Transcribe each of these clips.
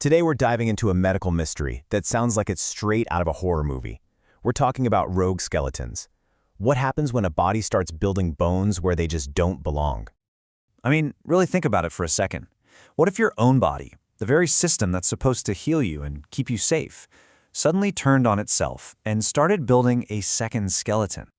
Today we're diving into a medical mystery that sounds like it's straight out of a horror movie. We're talking about rogue skeletons. What happens when a body starts building bones where they just don't belong? I mean, really think about it for a second. What if your own body, the very system that's supposed to heal you and keep you safe, suddenly turned on itself and started building a second skeleton?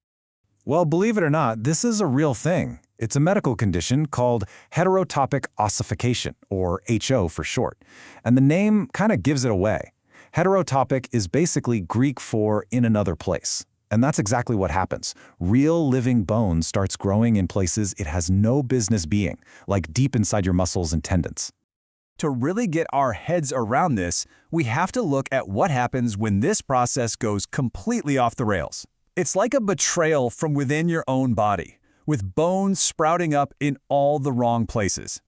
Well, believe it or not, this is a real thing. It's a medical condition called heterotopic ossification, or HO for short. And the name kind of gives it away. Heterotopic is basically Greek for in another place. And that's exactly what happens. Real living bone starts growing in places it has no business being, like deep inside your muscles and tendons. To really get our heads around this, we have to look at what happens when this process goes completely off the rails. It's like a betrayal from within your own body, with bones sprouting up in all the wrong places.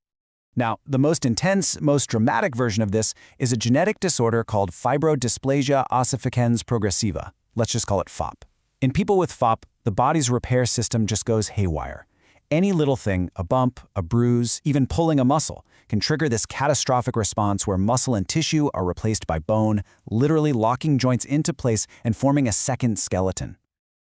Now, the most intense, most dramatic version of this is a genetic disorder called fibrodysplasia ossificans progressiva. Let's just call it FOP. In people with FOP, the body's repair system just goes haywire. Any little thing, a bump, a bruise, even pulling a muscle, can trigger this catastrophic response where muscle and tissue are replaced by bone, literally locking joints into place and forming a second skeleton.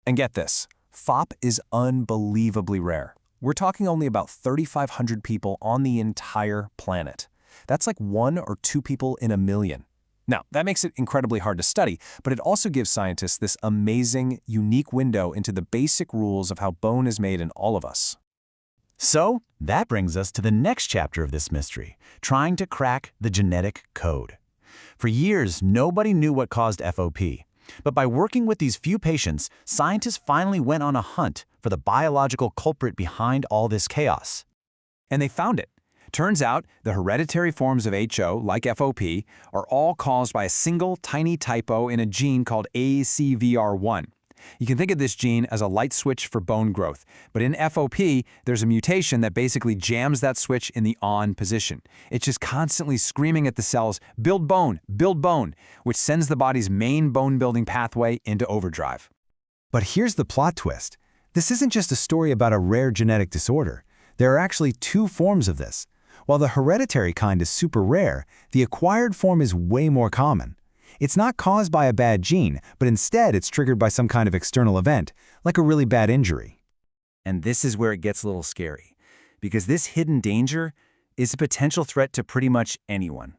And get this, FOP is unbelievably rare. We're talking only about 3,500 people on the entire planet. That's like 1 or 2 people in a million. Now, that makes it incredibly hard to study, but it also gives scientists this amazing, unique window into the basic rules of how bone is made in all of us. So, that brings us to the next chapter of this mystery, trying to crack the genetic code. For years, nobody knew what caused FOP. But by working with these few patients, scientists finally went on a hunt for the biological culprit behind all this chaos. And they found it. Turns out the hereditary forms of HO, like FOP, are all caused by a single tiny typo in a gene called ACVR1. You can think of this gene as a light switch for bone growth, but in FOP, there's a mutation that basically jams that switch in the on position. It's just constantly screaming at the cells, build bone, which sends the body's main bone-building pathway into overdrive. But here's the plot twist. This isn't just a story about a rare genetic disorder. There are actually 2 forms of this. While the hereditary kind is super rare, the acquired form is way more common. It's not caused by a bad gene, but instead it's triggered by some kind of external event, like a really bad injury. And this is where it gets a little scary, because this hidden danger is a potential threat to pretty much anyone.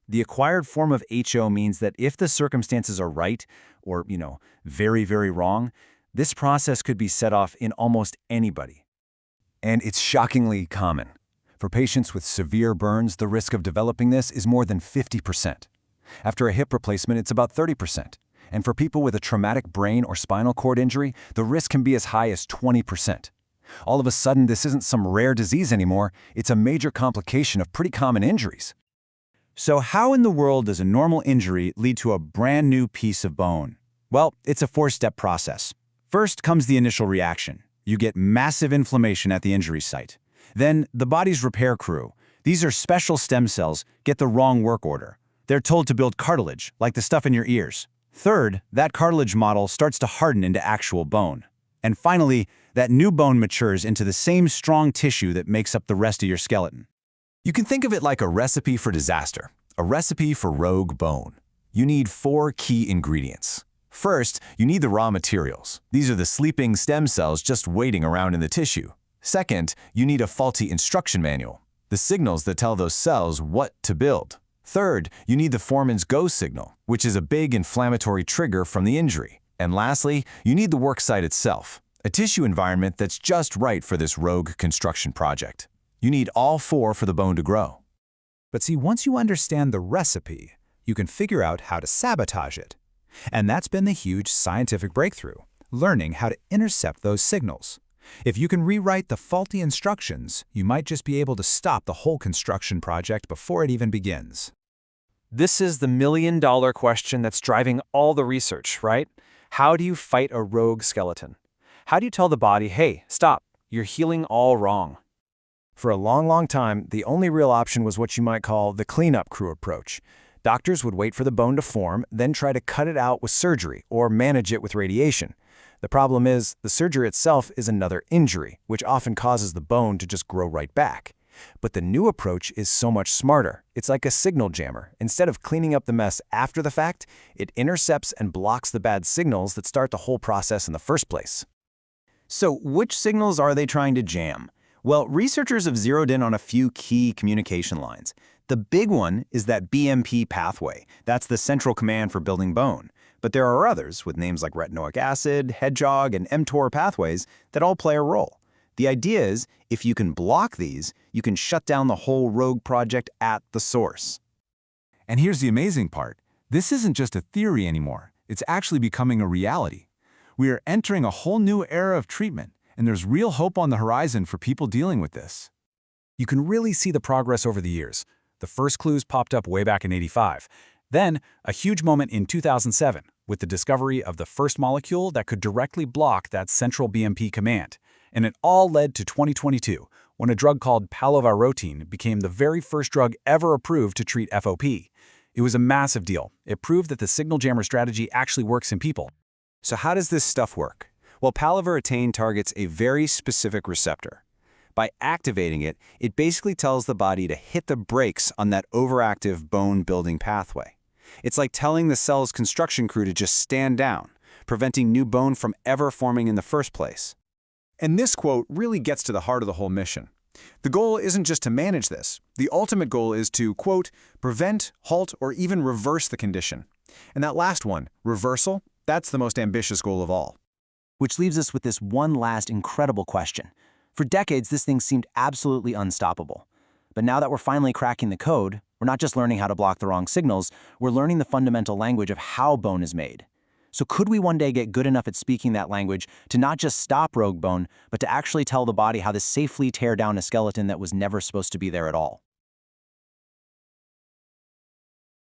The acquired form of HO means that if the circumstances are right, or, very, very wrong, this process could be set off in almost anybody. And it's shockingly common. For patients with severe burns, the risk of developing this is more than 50%. After a hip replacement, it's about 30%. And for people with a traumatic brain or spinal cord injury, the risk can be as high as 20%. All of a sudden, this isn't some rare disease anymore. It's a major complication of pretty common injuries. So how in the world does a normal injury lead to a brand new piece of bone? Well, it's a 4-step process. First comes the initial reaction. You get massive inflammation at the injury site. Then the body's repair crew, these are special stem cells, get the wrong work order. They're told to build cartilage, like the stuff in your ears. Third, that cartilage model starts to harden into actual bone. And finally, that new bone matures into the same strong tissue that makes up the rest of your skeleton. You can think of it like a recipe for disaster, a recipe for rogue bone. You need 4 key ingredients. First, you need the raw materials. These are the sleeping stem cells just waiting around in the tissue. Second, you need a faulty instruction manual, the signals that tell those cells what to build. Third, you need the foreman's go signal, which is a big inflammatory trigger from the injury. And lastly, you need the worksite itself, a tissue environment that's just right for this rogue construction project. You need all 4 for the bone to grow. But see, once you understand the recipe, you can figure out how to sabotage it. And that's been the huge scientific breakthrough, learning how to intercept those signals. If you can rewrite the faulty instructions, you might just be able to stop the whole construction project before it even begins. This is the million-dollar question that's driving all the research, right? How do you fight a rogue skeleton? How do you tell the body, hey, stop, you're healing all wrong? For a long time, the only real option was what you might call the cleanup crew approach. Doctors would wait for the bone to form, then try to cut it out with surgery or manage it with radiation. The problem is, the surgery itself is another injury, which often causes the bone to just grow right back. But the new approach is so much smarter. It's like a signal jammer. Instead of cleaning up the mess after the fact, it intercepts and blocks the bad signals that start the whole process in the first place. So which signals are they trying to jam? Well, researchers have zeroed in on a few key communication lines. The big one is that BMP pathway. That's the central command for building bone. But there are others, with names like retinoic acid, hedgehog, and mTOR pathways, that all play a role. The idea is, if you can block these, you can shut down the whole rogue project at the source. And here's the amazing part. This isn't just a theory anymore. It's actually becoming a reality. We are entering a whole new era of treatment, and there's real hope on the horizon for people dealing with this. You can really see the progress over the years. The first clues popped up way back in '85. Then, a huge moment in 2007, with the discovery of the first molecule that could directly block that central BMP command. And it all led to 2022, when a drug called palovarotene became the very first drug ever approved to treat FOP. It was a massive deal. It proved that the signal jammer strategy actually works in people. So how does this stuff work? Well, palovarotene targets a very specific receptor. By activating it, it basically tells the body to hit the brakes on that overactive bone-building pathway. It's like telling the cell's construction crew to just stand down, preventing new bone from ever forming in the first place. And this quote really gets to the heart of the whole mission. The goal isn't just to manage this. The ultimate goal is to, quote, prevent, halt, or even reverse the condition. And that last one, reversal, that's the most ambitious goal of all. Which leaves us with this one last incredible question. For decades, this thing seemed absolutely unstoppable. But now that we're finally cracking the code, we're not just learning how to block the wrong signals, we're learning the fundamental language of how bone is made. So could we one day get good enough at speaking that language to not just stop rogue bone, but to actually tell the body how to safely tear down a skeleton that was never supposed to be there at all?